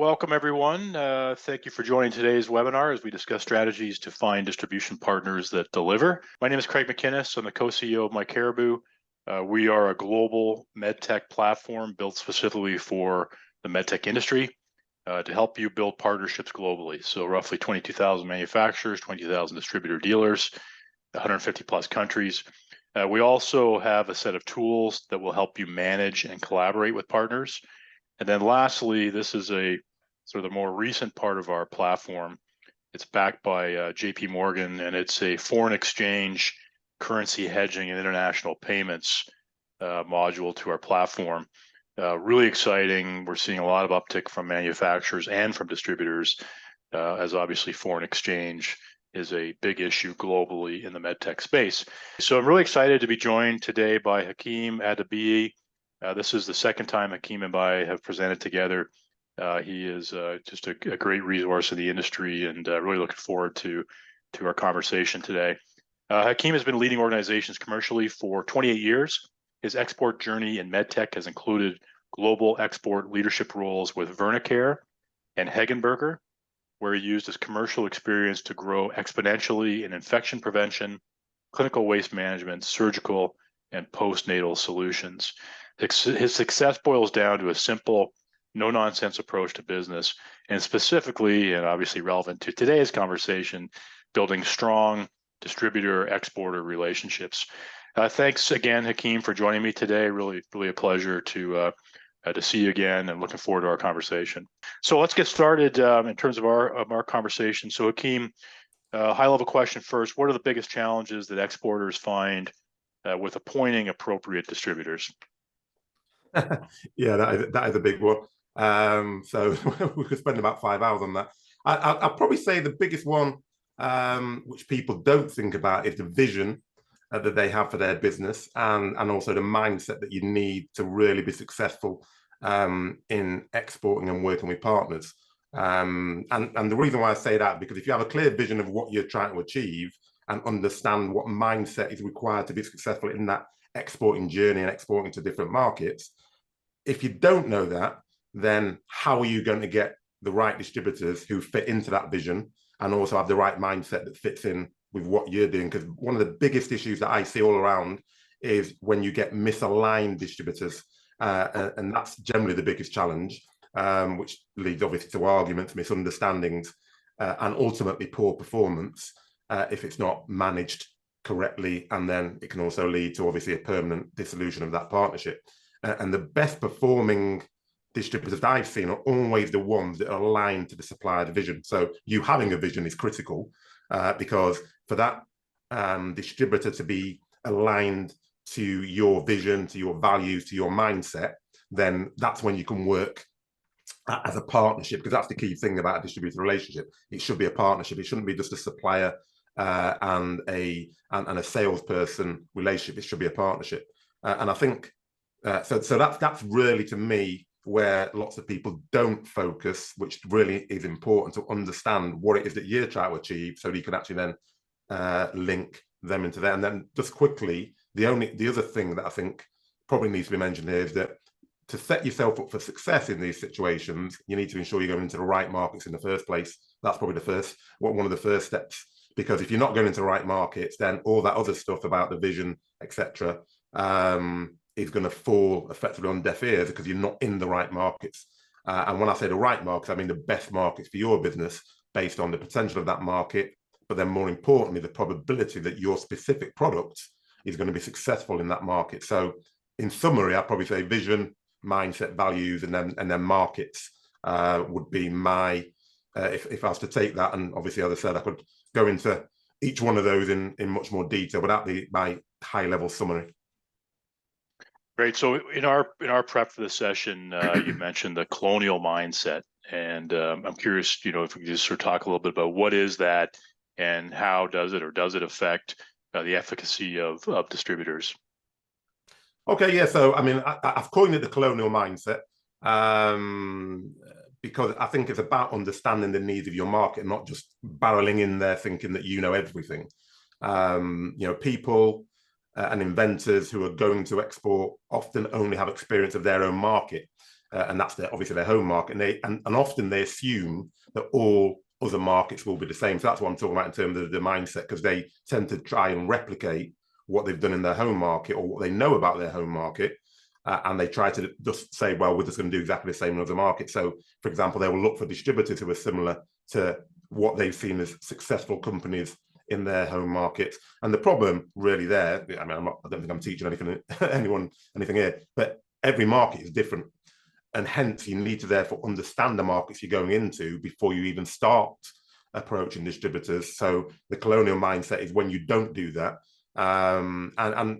Welcome, everyone. Thank you for joining today's webinar as we discuss strategies to find distribution partners that deliver. My name is Craig McInnes. I'm the co-CEO of My Caribou. We are a global medtech platform built specifically for the medtech industry to help you build partnerships globally. So roughly 22,000 manufacturers, 20,000 distributor dealers, 150 plus countries. We also have a set of tools that will help you manage and collaborate with partners. And then lastly, this is a sort of the more recent part of our platform. It's backed by JP Morgan, and it's a foreign exchange, currency hedging, and international payments module to our platform. Really exciting. We're seeing a lot of uptick from manufacturers and from distributors, as obviously foreign exchange is a big issue globally in the medtech space. So I'm really excited to be joined today by Hakeem Adebiyi. This is the second time Hakeem and I have presented together. He is just a great resource in the industry, and really looking forward to our conversation today. Hakeem has been leading organizations commercially for 28 years. His export journey in medtech has included global export leadership roles with Vernicare and Hegenberger, where he used his commercial experience to grow exponentially in infection prevention, clinical waste management, surgical, and postnatal solutions. His success boils down to a simple, no-nonsense approach to business, and specifically, and obviously relevant to today's conversation, building strong distributor-exporter relationships. Thanks again, Hakeem, for joining me today. Really a pleasure to see you again, and looking forward to our conversation. So let's get started in terms of our conversation. So Hakeem, high-level question first: what are the biggest challenges that exporters find with appointing appropriate distributors? Yeah, that is a big one. So we could spend about 5 hours on that. I'll probably say the biggest one, which people don't think about, is the vision that they have for their business, and also the mindset that you need to really be successful in exporting and working with partners. And the reason why I say that, because if you have a clear vision of what you're trying to achieve and understand what mindset is required to be successful in that exporting journey and exporting to different markets, if you don't know that, then how are you going to get the right distributors who fit into that vision and also have the right mindset that fits in with what you're doing? Because one of the biggest issues that I see all around is when you get misaligned distributors, and that's generally the biggest challenge, which leads obviously to arguments, misunderstandings, and ultimately poor performance if it's not managed correctly, and then it can also lead to obviously a permanent dissolution of that partnership. And the best performing distributors that I've seen are always the ones that are aligned to the supplier vision. So you having a vision is critical, because for that distributor to be aligned to your vision, to your values, to your mindset, then that's when you can work as a partnership, because that's the key thing about a distributor relationship. It should be a partnership. It shouldn't be just a supplier and a salesperson relationship. It should be a partnership. And I think so that's really, to me, where lots of people don't focus, which really is important to understand what it is that you're trying to achieve, so that you can actually then link them into that. And then just quickly, the other thing that I think probably needs to be mentioned here is that to set yourself up for success in these situations, you need to ensure you're going into the right markets in the first place. That's probably one of the first steps, because if you're not going into the right markets, then all that other stuff about the vision, etc., is going to fall effectively on deaf ears, because you're not in the right markets. And when I say the right markets, I mean the best markets for your business based on the potential of that market, but then more importantly, the probability that your specific product is going to be successful in that market. So in summary, I'd probably say vision, mindset, values, and then markets would be my, if I was to take that, and obviously, as I said, I could go into each one of those in much more detail, but that'd be my high level summary. Great. So in our prep for the session, you mentioned the colonial mindset, and I'm curious, if we could just sort of talk a little bit about what is that, and how does it affect the efficacy of distributors? Okay, yeah. So I mean, I've coined it the colonial mindset because I think it's about understanding the needs of your market, not just barreling in there thinking that you know everything. People and inventors who are going to export often only have experience of their own market. and that's obviously their home market. And often they assume that all other markets will be the same. So that's what I'm talking about in terms of the mindset, because they tend to try and replicate what they've done in their home market or what they know about their home market. And they try to just say, well, we're just going to do exactly the same in other markets. So, for example, they will look for distributors who are similar to what they've seen as successful companies in their home markets. And the problem really there, I mean, I don't think I'm teaching anything here, but every market is different. And hence you need to therefore understand the markets you're going into before you even start approaching distributors. So the colonial mindset is when you don't do that. And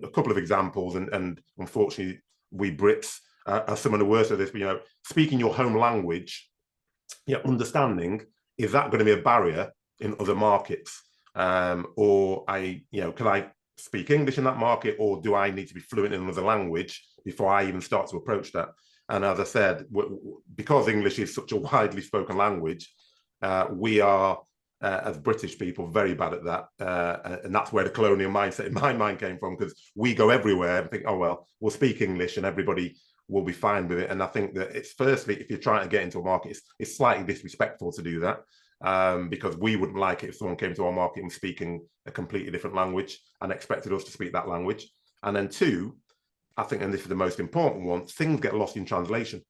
a couple of examples, and unfortunately we Brits are some of the worst of this, but, speaking your home language, understanding, is that going to be a barrier in other markets? Or can I speak English in that market, or do I need to be fluent in another language before I even start to approach that? And as I said, because English is such a widely spoken language, we are, as British people, very bad at that. And that's where the colonial mindset in my mind came from, because we go everywhere and think, oh, well, we'll speak English and everybody will be fine with it. And I think that it's, firstly, if you're trying to get into a market, it's slightly disrespectful to do that, because we wouldn't like it if someone came to our market and speaking a completely different language and expected us to speak that language. And then two, I think, and this is the most important one, things get lost in translation.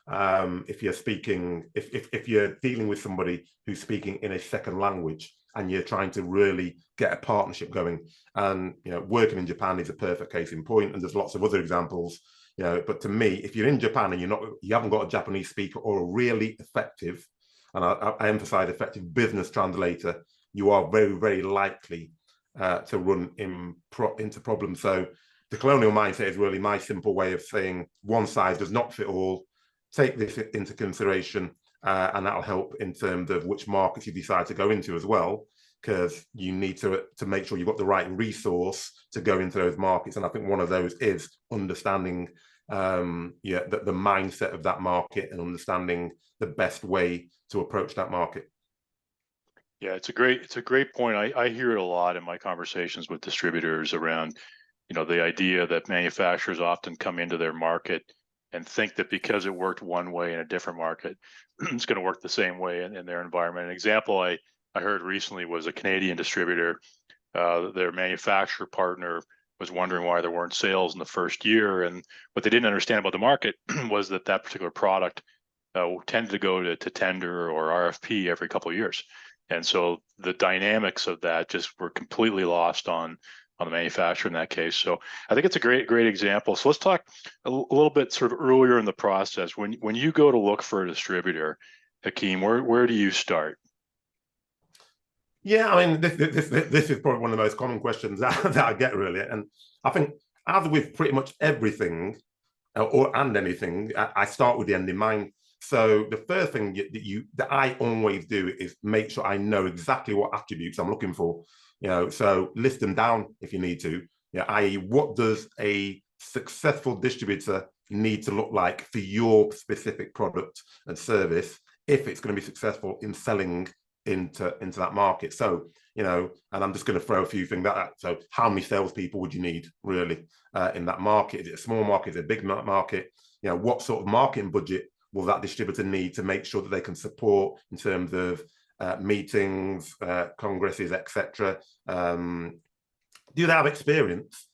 If you're speaking, if you're dealing with somebody who's speaking in a second language and you're trying to really get a partnership going, and working in Japan is a perfect case in point, and there's lots of other examples. But to me, if you're in Japan and you haven't got a Japanese speaker or a really effective, and I emphasize effective, business translator, you are very, very likely to run into problems. So the colonial mindset is really my simple way of saying one size does not fit all. Take this into consideration, and that'll help in terms of which markets you decide to go into as well, because you need to make sure you've got the right resource to go into those markets. And I think one of those is understanding the mindset of that market and understanding the best way to approach that market. Yeah, it's a great point. I hear it a lot in my conversations with distributors around, the idea that manufacturers often come into their market and think that because it worked one way in a different market, it's going to work the same way in their environment. An example I heard recently was a Canadian distributor. Their manufacturer partner was wondering why there weren't sales in the first year, and what they didn't understand about the market was that particular product tended to go to tender or RFP every couple of years. And so the dynamics of that just were completely lost on the manufacturer in that case. So I think it's a great example. So let's talk a little bit sort of earlier in the process. When you go to look for a distributor, Hakeem, where do you start? Yeah, I mean, this is probably one of the most common questions that I get, really. And I think, as with pretty much everything and anything, I start with the end in mind. So the first thing that I always do is make sure I know exactly what attributes I'm looking for. So list them down if you need to. I.e., what does a successful distributor need to look like for your specific product and service if it's going to be successful in selling into that market? So, and I'm just going to throw a few things out. So how many salespeople would you need really in that market? Is it a small market? Is it a big market? What sort of marketing budget will that distributor need to make sure that they can support in terms of meetings, congresses, etc.? Do they have experience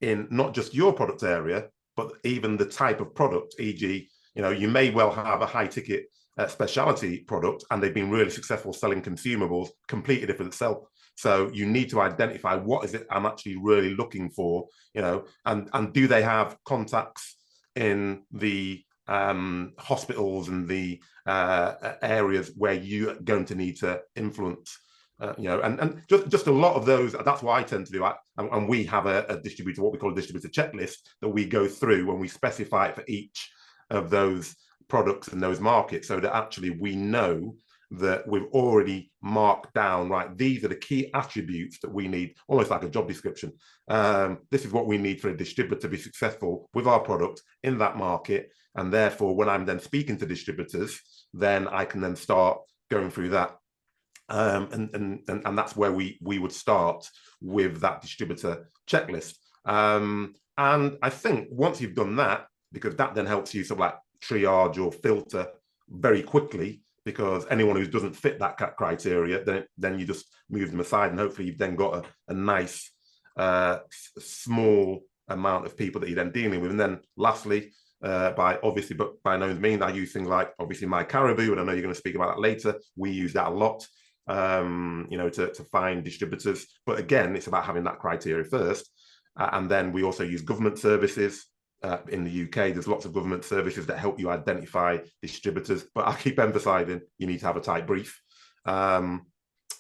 in not just your product area, but even the type of product? E.g., you may well have a high ticket specialty product and they've been really successful selling consumables, completely different sell. So you need to identify what is it I'm actually really looking for, and do they have contacts in the hospitals and the areas where you are going to need to influence, and just a lot of those. That's what I tend to do. And we have a distributor, what we call a distributor checklist, that we go through when we specify it for each of those products in those markets, so that actually we know that we've already marked down, right, these are the key attributes that we need, almost like a job description. This is what we need for a distributor to be successful with our product in that market. And therefore, when I'm then speaking to distributors, then I can then start going through that. And that's where we would start with that distributor checklist. And I think once you've done that, because that then helps you sort of like triage or filter very quickly, because anyone who doesn't fit that criteria, then you just move them aside, and hopefully you've then got a nice small amount of people that you're then dealing with. And then lastly, by no means, I use things like obviously My Caribou, and I know you're going to speak about that later. We use that a lot, to find distributors. But again, it's about having that criteria first. And then we also use government services. In the UK, there's lots of government services that help you identify distributors. But I keep emphasizing you need to have a tight brief. I'm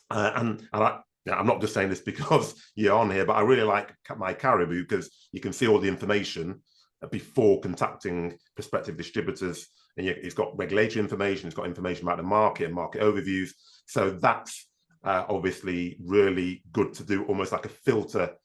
not just saying this because you're on here, but I really like My Caribou because you can see all the information before contacting prospective distributors. And it's got regulatory information, it's got information about the market and market overviews. So that's obviously really good to do, almost like a filter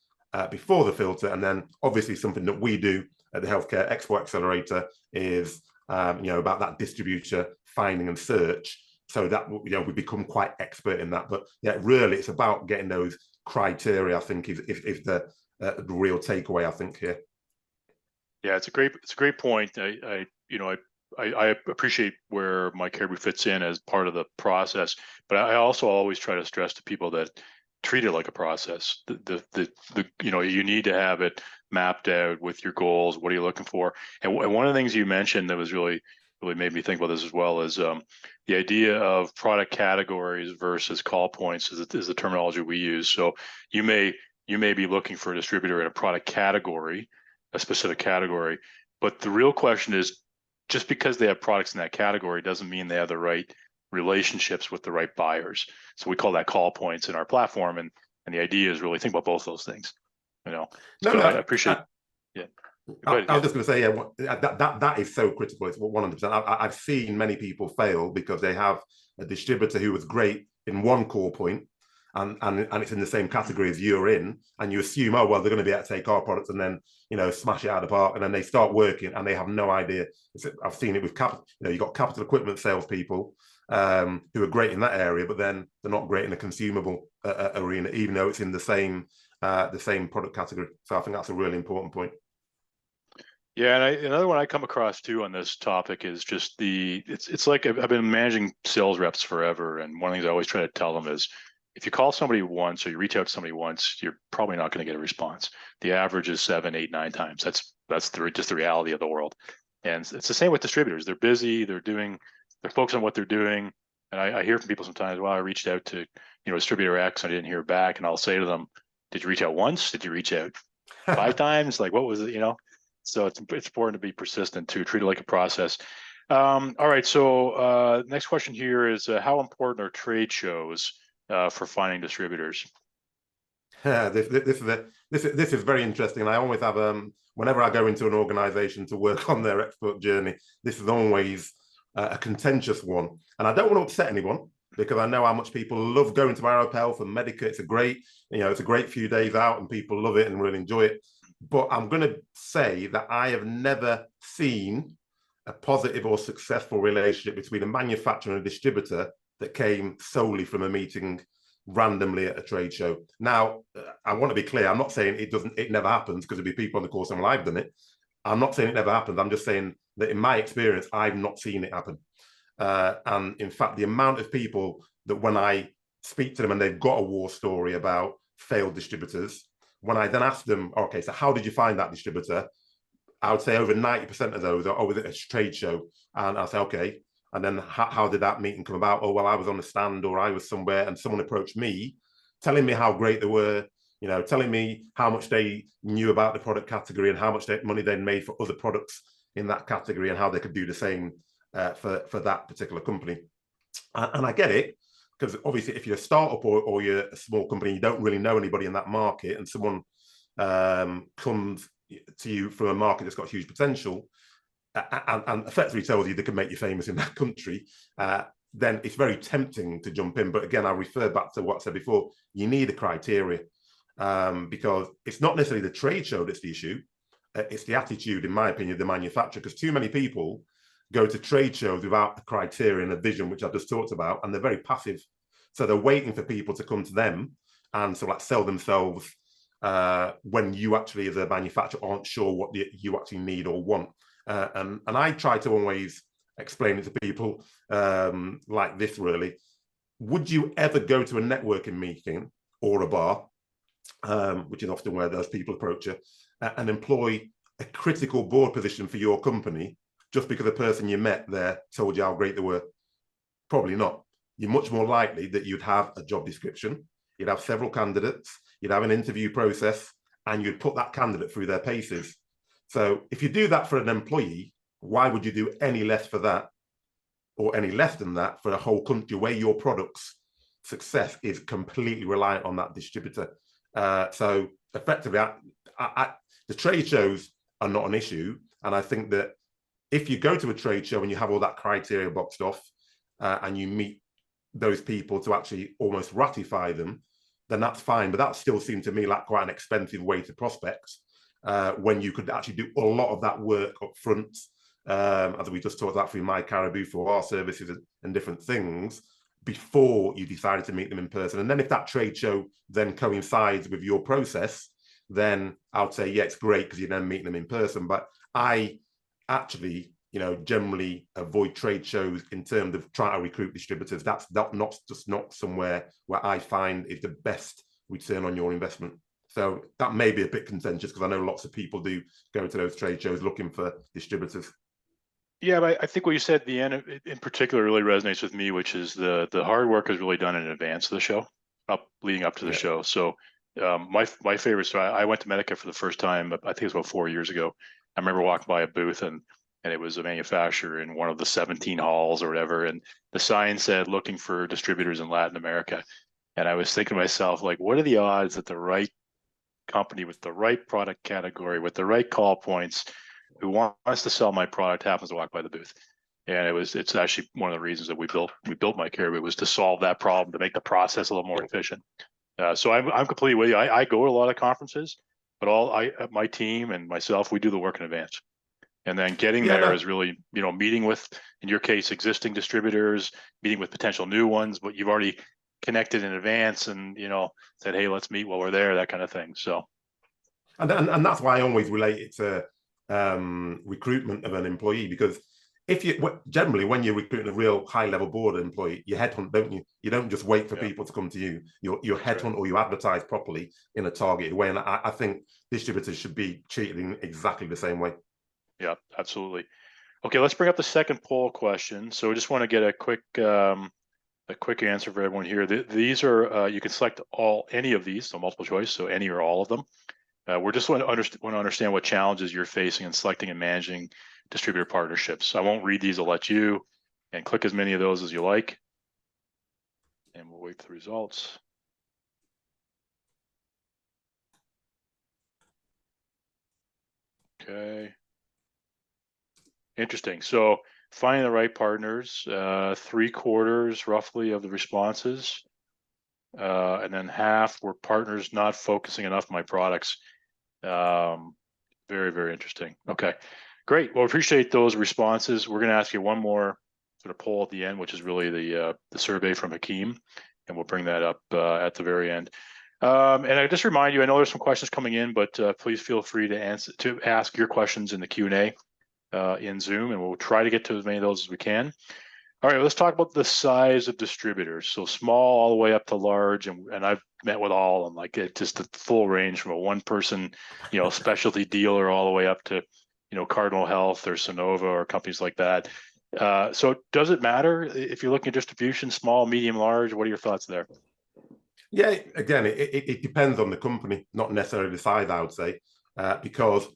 before the filter. And then obviously something that we do at the Healthcare Expo Accelerator is about that distributor finding and search, so that we become quite expert in that. But yeah, really it's about getting those criteria, I think, is the real takeaway, I think, here. Yeah, it's a great point. I appreciate where My Caribou fits in as part of the process, but I also always try to stress to people that treat it like a process. You need to have it mapped out with your goals. What are you looking for? And one of the things you mentioned that was really made me think about this as well is the idea of product categories versus call points is the terminology we use. So you may be looking for a distributor in a product category, a specific category, but the real question is, just because they have products in that category doesn't mean they have the right relationships with the right buyers. So we call that call points in our platform, and the idea is really think about both those things. I appreciate. Yeah, I was just going to say, that is so critical. It's 100%. I've seen many people fail because they have a distributor who was great in one call point, and it's in the same category as you're in, and you assume, oh well, they're going to be able to take our products and then smash it out of the park, and then they start working and they have no idea. I've seen it with you've got capital equipment salespeople who are great in that area, but then they're not great in the consumable arena, even though it's in the same product category. So I think that's a really important point. Yeah, and another one I come across too on this topic is just it's like I've been managing sales reps forever, and one of the things I always try to tell them is, if you call somebody once or you reach out to somebody once, you're probably not going to get a response. The average is 7, 8, 9 times. That's just the reality of the world. And it's the same with distributors. They're busy. They're focused on what they're doing. And I hear from people sometimes, well, I reached out to distributor X, I didn't hear back, and I'll say to them, did you reach out once? Did you reach out 5 times? Like, what was it? So it's important to be persistent too. Treat it like a process. All right. So next question here is how important are trade shows for finding distributors? This is very interesting. And I always have whenever I go into an organization to work on their expert journey, this is always a contentious one. And I don't want to upset anyone, because I know how much people love going to Our Panelist and Medtech. It's a great few days out and people love it and really enjoy it. But I'm going to say that I have never seen a positive or successful relationship between a manufacturer and a distributor that came solely from a meeting randomly at a trade show. Now, I want to be clear. I'm not saying it never happens, because there'll be people on the course and I've done it. I'm not saying it never happens. I'm just saying that in my experience, I've not seen it happen. And in fact, the amount of people that when I speak to them and they've got a war story about failed distributors, when I then ask them, okay, so how did you find that distributor? I would say over 90% of those are over at a trade show. And I'll say, okay, and then how did that meeting come about? Oh, well, I was on the stand or I was somewhere and someone approached me telling me how great they were, telling me how much they knew about the product category and how much money they'd made for other products in that category and how they could do the same for that particular company. And I get it, because obviously if you're a startup or you're a small company, you don't really know anybody in that market, and someone comes to you from a market that's got huge potential and effectively tells you they can make you famous in that country, then it's very tempting to jump in. But again, I refer back to what I said before. You need a criteria, because it's not necessarily the trade show that's the issue. It's the attitude, in my opinion, of the manufacturer, because too many people go to trade shows without a criteria and a vision, which I've just talked about, and they're very passive. So they're waiting for people to come to them and sell themselves when you actually, as a manufacturer, aren't sure what you actually need or want. And I try to always explain it to people like this, really. Would you ever go to a networking meeting or a bar, which is often where those people approach you, and employ a critical board position for your company just because the person you met there told you how great they were? Probably not. You're much more likely that you'd have a job description, you'd have several candidates, you'd have an interview process, and you'd put that candidate through their paces. So if you do that for an employee, why would you do any less for that, or any less than that for a whole country where your product's success is completely reliant on that distributor? So effectively, the trade shows are not an issue. And I think that if you go to a trade show and you have all that criteria boxed off, and you meet those people to actually almost ratify them, then that's fine. But that still seemed to me like quite an expensive way to prospect, when you could actually do a lot of that work up front, as we just talked about through My Caribou for our services and different things, before you decided to meet them in person. And then if that trade show then coincides with your process, then I would say, yeah, it's great because you then meet them in person. But I actually, generally avoid trade shows in terms of trying to recruit distributors. That's not somewhere where I find is the best return on your investment. So that may be a bit contentious because I know lots of people do go to those trade shows looking for distributors. Yeah, but I think what you said at the end in particular really resonates with me, which is the hard work is really done in advance of the show, leading up to the show. So my favorite story, I went to Medtech for the first time, I think it was about 4 years ago. I remember walking by a booth and it was a manufacturer in one of the 17 halls or whatever, and the sign said looking for distributors in Latin America. And I was thinking to myself, like, what are the odds that the right company with the right product category, with the right call points, who wants to sell my product happens to walk by the booth? And it's actually one of the reasons that we built My Caribou, was to solve that problem, to make the process a little more efficient. So I'm completely with you. I go to a lot of conferences, but my team and myself, we do the work in advance. And then getting there is really, meeting with, in your case, existing distributors, meeting with potential new ones, but you've already connected in advance and, said, hey, let's meet while we're there, that kind of thing. So. And that's why I always relate it to recruitment of an employee, because generally when you're recruiting a real high level board employee, you headhunt, don't you? You don't just wait for people to come to you. You headhunt, right, or you advertise properly in a targeted way. And I think distributors should be treated in exactly the same way. Yeah, absolutely. Okay, let's bring up the second poll question. So we just want to get a quick answer for everyone here. These are you can select any of these, so multiple choice, so any or all of them. We're just want to understand what challenges you're facing in selecting and managing distributor partnerships. I won't read these. I'll let you and click as many of those as you like, and we'll wait for the results. Okay. Interesting. So finding the right partners, 3/4 roughly of the responses, and then half were partners not focusing enough on my products. Very, very interesting. Okay, great. Well, appreciate those responses. We're going to ask you one more sort of poll at the end, which is really the survey from Hakeem, and we'll bring that up at the very end. And I just remind you, I know there's some questions coming in, but please feel free to ask your questions in the Q&A in Zoom, and we'll try to get to as many of those as we can. All right, let's talk about the size of distributors. So small all the way up to large, and I've met with all of them, like just the full range from a one-person, specialty dealer all the way up to, Cardinal Health or Sonova or companies like that. So does it matter if you're looking at distribution, small, medium, large? What are your thoughts there? Yeah, again, it depends on the company, not necessarily the size, I would say, because.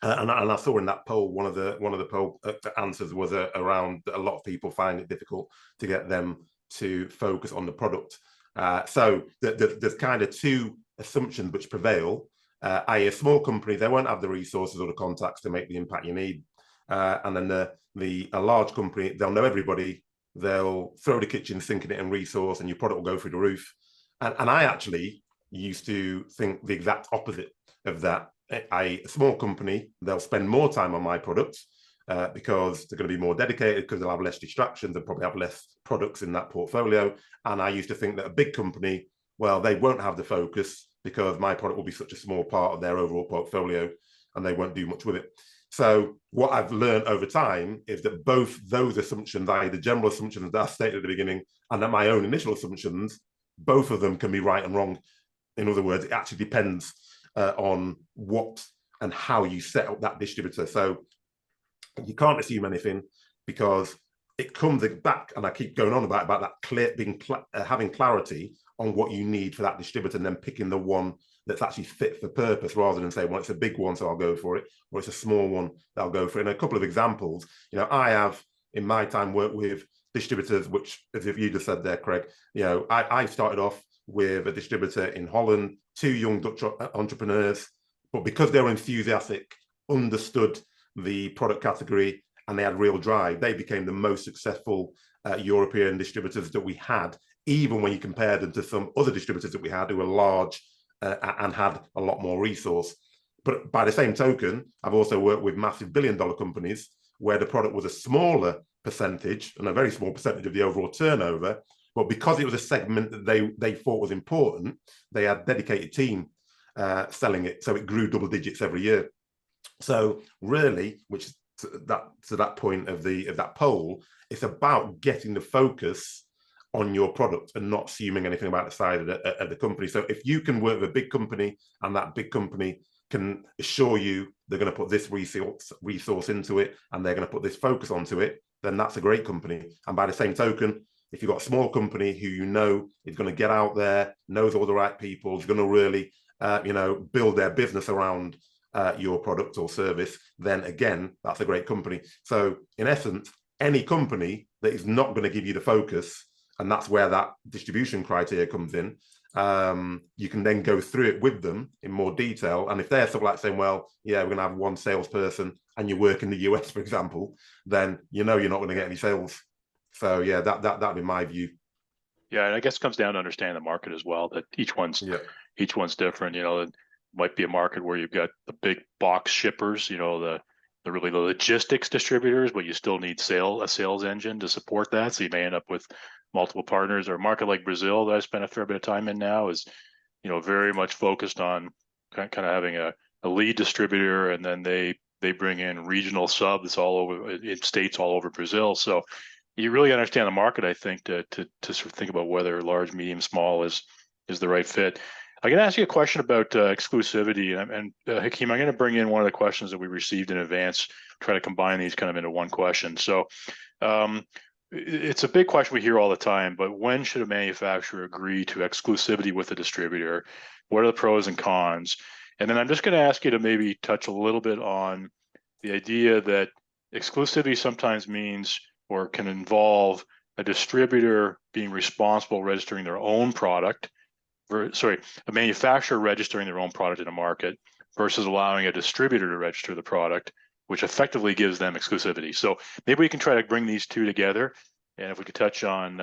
And I saw in that poll, one of the poll answers was around a lot of people find it difficult to get them to focus on the product. So there's kind of two assumptions which prevail. A small company, they won't have the resources or the contacts to make the impact you need. And then a large company, they'll know everybody, they'll throw the kitchen sink in it and resource, and your product will go through the roof. And I actually used to think the exact opposite of that. A small company, they'll spend more time on my products because they're going to be more dedicated, because they'll have less distractions and probably have less products in that portfolio. And I used to think that a big company, well, they won't have the focus because my product will be such a small part of their overall portfolio and they won't do much with it. So what I've learned over time is that both those assumptions, i.e. the general assumptions that I stated at the beginning, and that my own initial assumptions, both of them can be right and wrong. In other words, it actually depends on what and how you set up that distributor. So you can't assume anything, because it comes back, and I keep going on about that having clarity on what you need for that distributor, and then picking the one that's actually fit for purpose, rather than saying, well, it's a big one, so I'll go for it, or it's a small one that I'll go for it. And a couple of examples, I have in my time worked with distributors, which, as if you just said there, Craig, I started off with a distributor in Holland, 2 young Dutch entrepreneurs, but because they were enthusiastic, understood the product category, and they had real drive, they became the most successful European distributors that we had, even when you compare them to some other distributors that we had who were large and had a lot more resource. But by the same token, I've also worked with massive billion-dollar companies where the product was a smaller percentage, and a very small percentage of the overall turnover, but because it was a segment that they thought was important, they had a dedicated team selling it, so it grew double digits every year. So really, which to that point of that poll, it's about getting the focus on your product and not assuming anything about the size of the company. So if you can work with a big company, and that big company can assure you they're going to put this resource into it, and they're going to put this focus onto it, then that's a great company. And by the same token, if you've got a small company who is going to get out there, knows all the right people, is going to really build their business around your product or service, then again, that's a great company. So in essence, any company that is not going to give you the focus, and that's where that distribution criteria comes in, you can then go through it with them in more detail. And if they're sort of like saying, well, yeah, we're going to have one salesperson, and you work in the US, for example, then you're not going to get any sales. So yeah, that'd be my view. Yeah, and I guess it comes down to understanding the market as well, that each one's different. It might be a market where you've got the big box shippers, the really the logistics distributors, but you still need a sales engine to support that. So you may end up with multiple partners. Or a market like Brazil that I spent a fair bit of time in now is, very much focused on kind of having a lead distributor, and then they bring in regional subs all over in states all over Brazil. So you really understand the market, I think, to sort of think about whether large, medium, small is the right fit. I'm going to ask you a question about exclusivity, and Hakeem, I'm going to bring in one of the questions that we received in advance, try to combine these kind of into one question. So it's a big question we hear all the time, but when should a manufacturer agree to exclusivity with a distributor? What are the pros and cons? And then I'm just going to ask you to maybe touch a little bit on the idea that exclusivity sometimes means or can involve a distributor being responsible registering their own product, a manufacturer registering their own product in a market versus allowing a distributor to register the product, which effectively gives them exclusivity. So maybe we can try to bring these two together, and if we could touch on,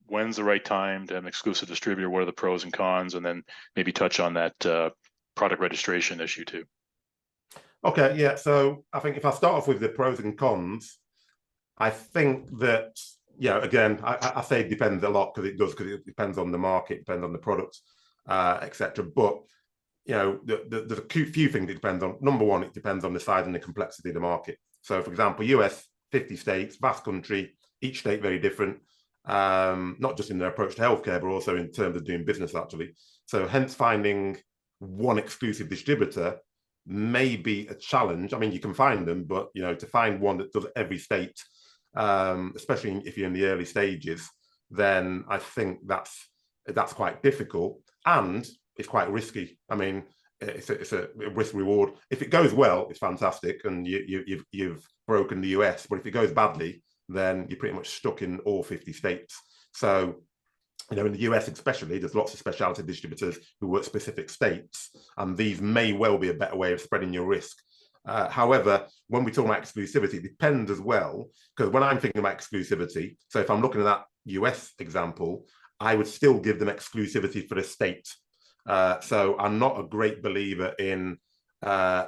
when's the right time to have an exclusive distributor, what are the pros and cons, and then maybe touch on that product registration issue too. Okay, yeah. So I think if I start off with the pros and cons, I think that, again, I say it depends a lot, because it depends on the market, depends on the product, etc. But there's a few things it depends on. Number one, it depends on the size and the complexity of the market. So, for example, US, 50 states, vast country, each state very different, not just in their approach to healthcare, but also in terms of doing business, actually. So hence finding one exclusive distributor may be a challenge. I mean, you can find them, but to find one that does every state, especially if you're in the early stages, then I think that's quite difficult, and it's quite risky. I mean, it's a risk reward. If it goes well, it's fantastic, and you've broken the US. But if it goes badly, then you're pretty much stuck in all 50 states. So, in the US especially, there's lots of specialty distributors who work specific states, and these may well be a better way of spreading your risk. However, when we talk about exclusivity, it depends as well, because when I'm thinking about exclusivity, so if I'm looking at that US example, I would still give them exclusivity for the state. So I'm not a great believer in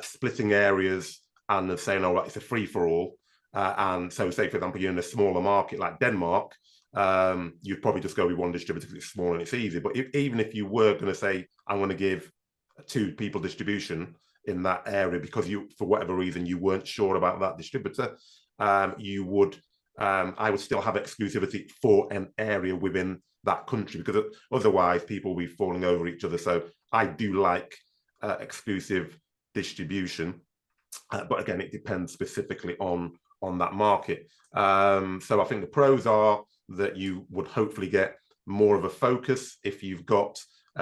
splitting areas and saying, oh, it's a free-for-all. And so say, for example, you're in a smaller market like Denmark, you'd probably just go with one distributor because it's small and it's easy. But even if you were going to say, I'm going to give 2 people distribution, in that area because for whatever reason, you weren't sure about that distributor, I would still have exclusivity for an area within that country, because otherwise people will be falling over each other. So I do like exclusive distribution, but again, it depends specifically on that market. So I think the pros are that you would hopefully get more of a focus if you've got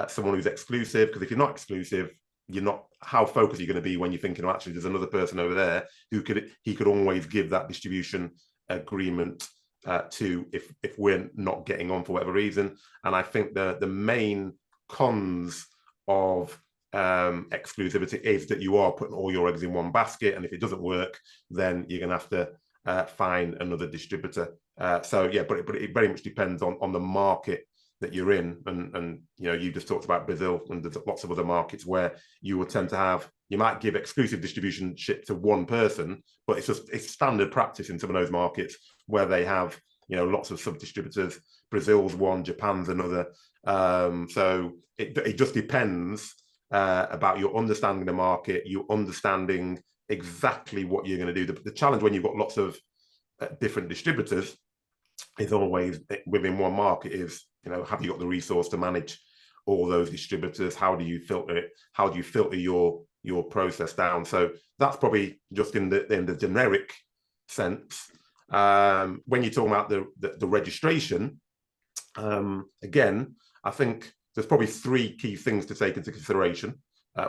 someone who's exclusive, because if you're not exclusive, how focused are you going to be when you're thinking, oh, actually, there's another person over there who he could always give that distribution agreement to if we're not getting on for whatever reason. And I think the main cons of exclusivity is that you are putting all your eggs in one basket, and if it doesn't work, then you're going to have to find another distributor. So yeah, but it very much depends on the market that you're in, and you just talked about Brazil, and there's lots of other markets where you will tend to you might give exclusive distribution ship to one person, but it's standard practice in some of those markets where they have lots of sub distributors. Brazil's one, Japan's another. So it just depends about your understanding the market, you understanding exactly what you're going to do. The challenge when you've got lots of different distributors is always within one market is, have you got the resource to manage all those distributors? How do you filter it? How do you filter your process down? So that's probably just in the generic sense. When you're talking about the registration, again, I think there's probably three key things to take into consideration.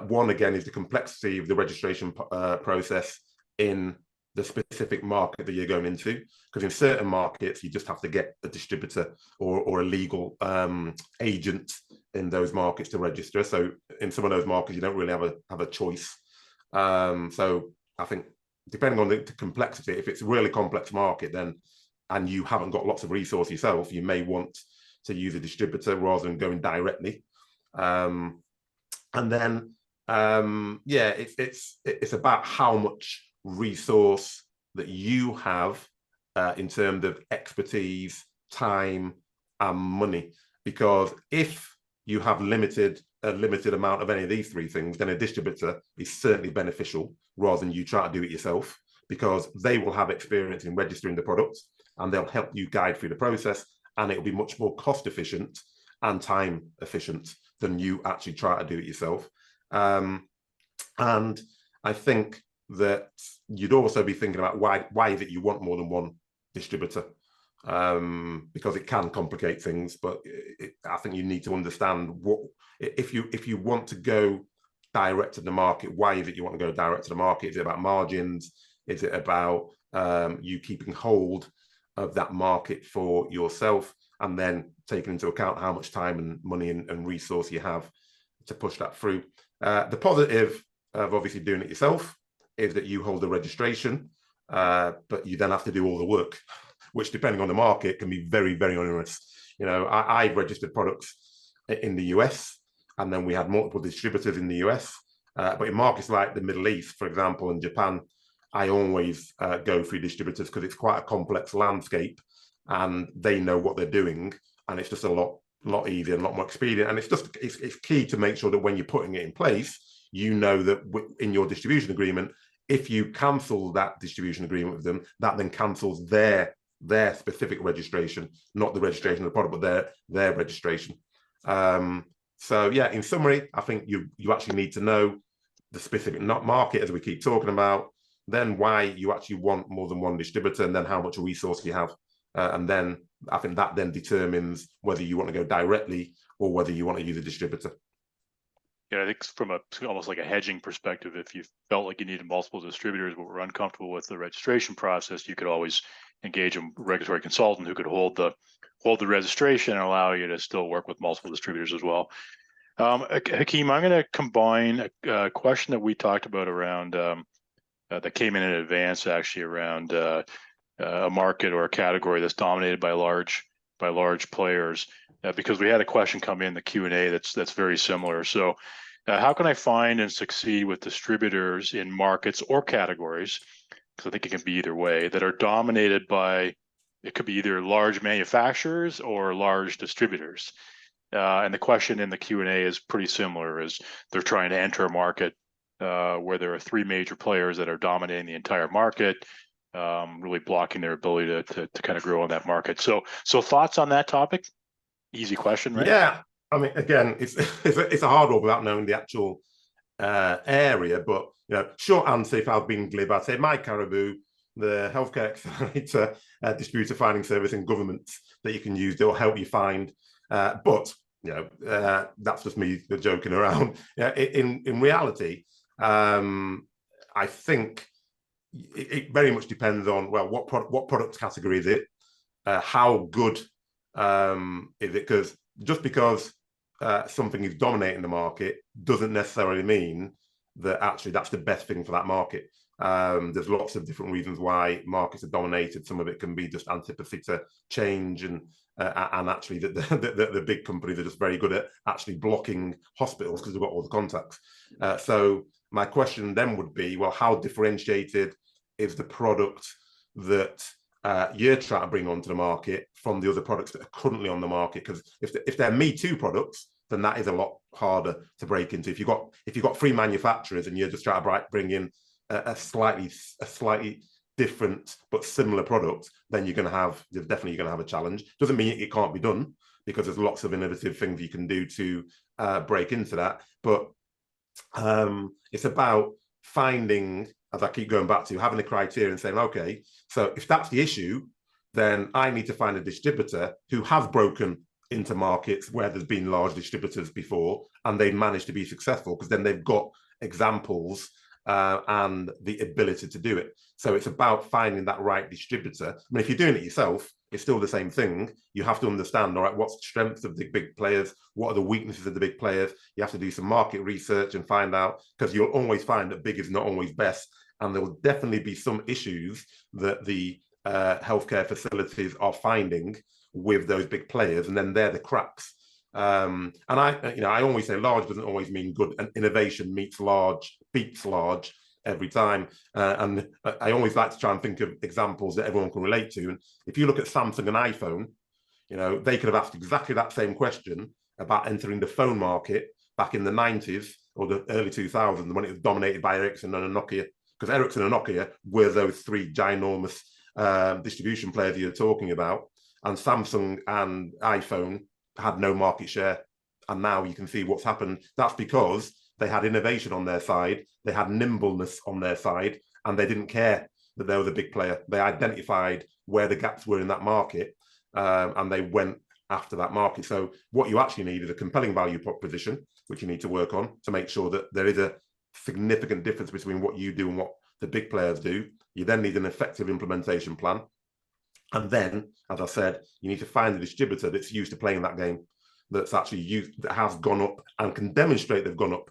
One, again, is the complexity of the registration process in the specific market that you're going into, because in certain markets you just have to get a distributor or a legal agent in those markets to register. So in some of those markets you don't really have a choice. So I think depending on the complexity, if it's a really complex market, then and you haven't got lots of resource yourself, you may want to use a distributor rather than going directly. And then yeah, it's about how much resource that you have in terms of expertise, time, and money. Because if you have a limited amount of any of these three things, then a distributor is certainly beneficial rather than you try to do it yourself, because they will have experience in registering the product and they'll help you guide through the process, and it'll be much more cost efficient and time efficient than you actually try to do it yourself. And I think that you'd also be thinking about why is it you want more than one distributor, because it can complicate things. But I think you need to understand what if you want to go direct to the market, why is it you want to go direct to the market? Is it about margins? Is it about you keeping hold of that market for yourself, and then taking into account how much time and money and resource you have to push that through? The positive of obviously doing it yourself is that you hold the registration, but you then have to do all the work, which depending on the market can be very, very onerous. I've registered products in the US, and then we had multiple distributors in the US. But in markets like the Middle East, for example, and Japan, I always go through distributors because it's quite a complex landscape and they know what they're doing, and it's just a lot easier and a lot more expedient. And it's key to make sure that when you're putting it in place, you know that in your distribution agreement, if you cancel that distribution agreement with them, that then cancels their specific registration, not the registration of the product, but their registration. So yeah, in summary, I think you actually need to know the specific market, as we keep talking about, then why you actually want more than one distributor, and then how much resource you have. And then I think that then determines whether you want to go directly or whether you want to use a distributor. Yeah, I think from almost like a hedging perspective, if you felt like you needed multiple distributors but were uncomfortable with the registration process, you could always engage a regulatory consultant who could hold the registration and allow you to still work with multiple distributors as well. Hakeem, I'm going to combine a question that we talked about around that came in advance, actually, around a market or a category that's dominated by large players, because we had a question come in the Q&A that's very similar. So how can I find and succeed with distributors in markets or categories, because I think it can be either way, that are dominated by, it could be either large manufacturers or large distributors? And the question in the Q&A is pretty similar, is they're trying to enter a market where there are three major players that are dominating the entire market, really blocking their ability to kind of grow in that market. So thoughts on that topic? Easy question, right? Yeah, I mean, again, it's a hard one without knowing the actual area, but short answer, if I've been glib, I'd say My Caribou, the healthcare accelerator, distributor finding service in governments that you can use that will help you find. But that's just me joking around. In reality, I think it very much depends on, well, what product category is it? How good is it? Because just because something is dominating the market doesn't necessarily mean that actually that's the best thing for that market. There's lots of different reasons why markets are dominated. Some of it can be just antipathy to change, and actually the big companies are just very good at actually blocking hospitals because they've got all the contacts. So my question then would be, well, how differentiated is the product that you're trying to bring onto the market from the other products that are currently on the market? Because if they're Me Too products, then that is a lot harder to break into. If you've got three manufacturers and you're just trying to bring in a slightly different but similar product, then you're definitely going to have a challenge. Doesn't mean it can't be done, because there's lots of innovative things you can do to break into that. But it's about finding, as I keep going back to, having a criteria and saying, okay, so if that's the issue, then I need to find a distributor who has broken into markets where there's been large distributors before and they've managed to be successful, because then they've got examples and the ability to do it. So it's about finding that right distributor. I mean, if you're doing it yourself, it's still the same thing. You have to understand, all right, what's the strengths of the big players? What are the weaknesses of the big players? You have to do some market research and find out, because you'll always find that big is not always best. And there will definitely be some issues that the healthcare facilities are finding with those big players, and then they're the cracks. And I always say large doesn't always mean good, and innovation beats large every time. And I always like to try and think of examples that everyone can relate to. And if you look at Samsung and iPhone, they could have asked exactly that same question about entering the phone market back in the 90s or the early 2000s, when it was dominated by Ericsson and Nokia, because Ericsson and Nokia were those three ginormous distribution players you're talking about, and Samsung and iPhone had no market share. And now you can see what's happened. That's because they had innovation on their side, they had nimbleness on their side, and they didn't care that there was a big player. They identified where the gaps were in that market, and they went after that market. So what you actually need is a compelling value proposition, which you need to work on to make sure that there is a significant difference between what you do and what the big players do. You then need an effective implementation plan. And then, as I said, you need to find a distributor that's used to playing that game, that's actually used, that has gone up and can demonstrate they've gone up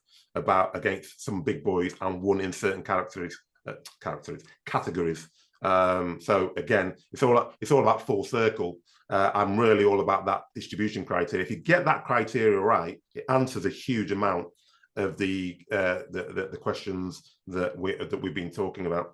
against some big boys and won in certain categories. So again, it's all about full circle. I'm really all about that distribution criteria. If you get that criteria right, it answers a huge amount of the questions that we've been talking about.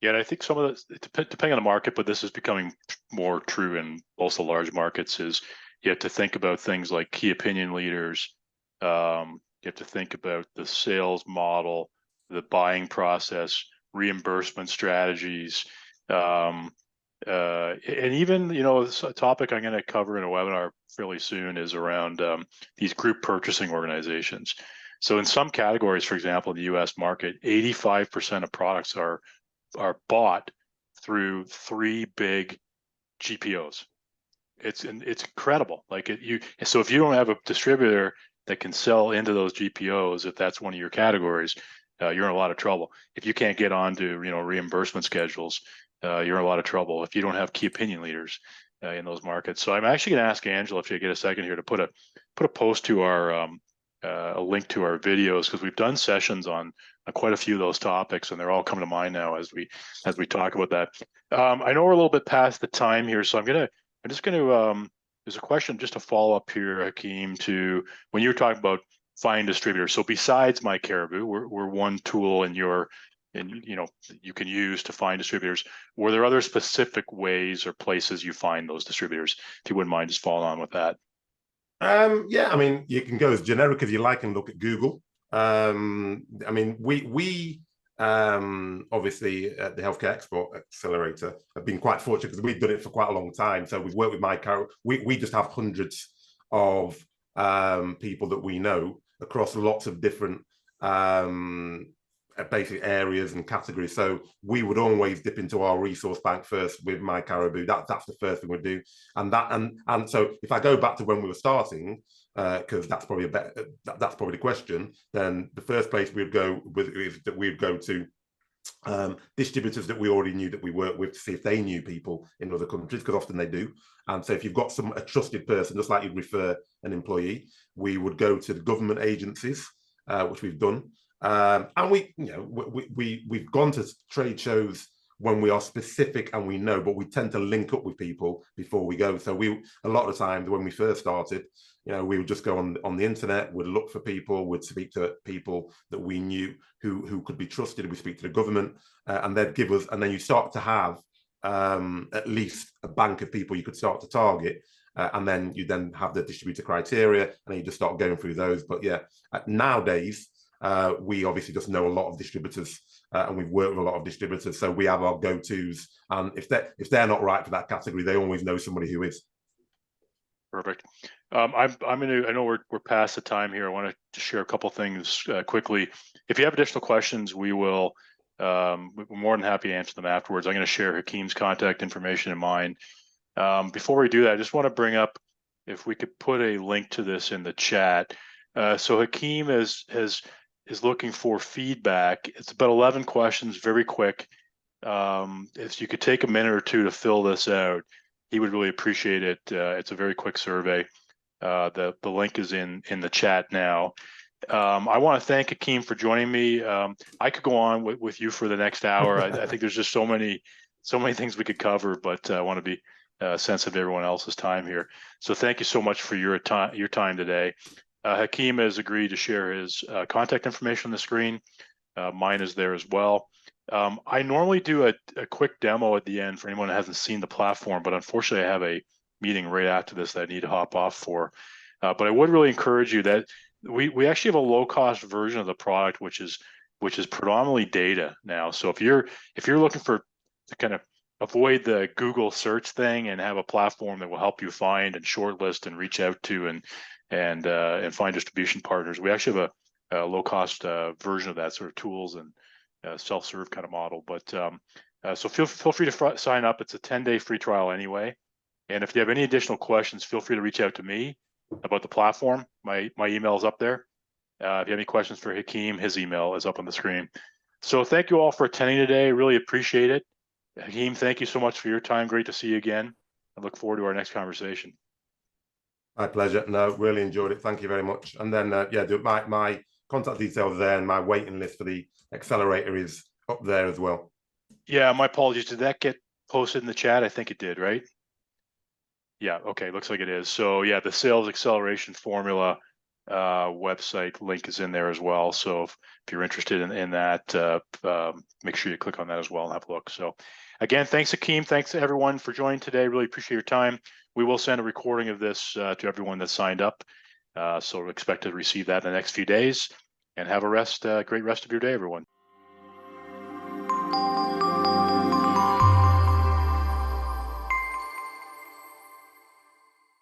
Yeah, and I think some of the, depending on the market, but this is becoming more true in also large markets, is you have to think about things like key opinion leaders. You have to think about the sales model, the buying process, reimbursement strategies, and even, a topic I'm going to cover in a webinar fairly soon is around these group purchasing organizations. So in some categories, for example, in the U.S. market, 85% of products are bought through three big GPOs. It's incredible. So if you don't have a distributor that can sell into those GPOs, if that's one of your categories, you're in a lot of trouble. If you can't get onto reimbursement schedules, you're in a lot of trouble. If you don't have key opinion leaders in those markets. So I'm actually going to ask Angela, if you get a second here, to put a post to our a link to our videos, because we've done sessions on quite a few of those topics, and they're all coming to mind now as we talk about that. I know we're a little bit past the time here, so I'm just gonna there's a question just to follow up here, Hakeem, to when you were talking about find distributors. So besides My Caribou, we're one tool you can use to find distributors. Were there other specific ways or places you find those distributors? If you wouldn't mind just following on with that. Yeah, I mean, you can go as generic as you like and look at Google. I mean, we obviously at the Healthcare Export Accelerator have been quite fortunate because we've done it for quite a long time. So we've worked with we just have hundreds of people that we know across lots of different basic areas and categories. So we would always dip into our resource bank first with My Caribou. That's the first thing we'd do. And so if I go back to when we were starting, because that's probably that's probably the question, then the first place we'd go with is that we'd go to distributors that we already knew that we worked with to see if they knew people in other countries, because often they do. And so if you've got a trusted person, just like you'd refer an employee, we would go to the government agencies, which we've done. And we've gone to trade shows when we are specific and we know, but we tend to link up with people before we go. So a lot of the times when we first started, we would just go on the internet, would look for people, would speak to people that we knew who could be trusted. We speak to the government, and they'd give us, and then you start to have at least a bank of people you could start to target. And then you then have the distributor criteria, and then you just start going through those. But yeah, nowadays, we obviously just know a lot of distributors, and we've worked with a lot of distributors. So we have our go-tos, and if they're not right for that category, they always know somebody who is. Perfect. I'm going to, I know we're past the time here. I want to share a couple things quickly. If you have additional questions, we're more than happy to answer them afterwards. I'm going to share Hakeem's contact information in mine. Before we do that, I just want to bring up, if we could put a link to this in the chat. So Hakeem is looking for feedback. It's about 11 questions, very quick. If you could take a minute or two to fill this out, he would really appreciate it. It's a very quick survey. The link is in the chat now. I want to thank Hakeem for joining me. I could go on with you for the next hour. I think there's just so many things we could cover, but I want to be sensitive to everyone else's time here. So thank you so much for your time today. Hakeem has agreed to share his contact information on the screen. Mine is there as well. I normally do a quick demo at the end for anyone that hasn't seen the platform, but unfortunately I have a meeting right after this that I need to hop off for. But I would really encourage you that we actually have a low-cost version of the product, which is predominantly data now. So if you're looking to kind of avoid the Google search thing and have a platform that will help you find and shortlist and reach out to and find distribution partners, we actually have a low-cost version of that, sort of tools and self-serve kind of model. But so feel free to sign up. It's a 10-day free trial anyway. And if you have any additional questions, feel free to reach out to me about the platform. My email is up there. If you have any questions for Hakeem, his email is up on the screen. So thank you all for attending today. Really appreciate it. Hakeem, thank you so much for your time. Great to see you again. I look forward to our next conversation. My pleasure. No, really enjoyed it. Thank you very much. And then, my contact details there, and my waiting list for the accelerator is up there as well. Yeah, my apologies. Did that get posted in the chat? I think it did, right? Yeah, okay, looks like it is. So yeah, the sales acceleration formula website link is in there as well. So if you're interested in that, make sure you click on that as well and have a look. So again, thanks Hakeem. Thanks to everyone for joining today. Really appreciate your time. We will send a recording of this to everyone that signed up. So expect to receive that in the next few days, and have a great rest of your day, everyone.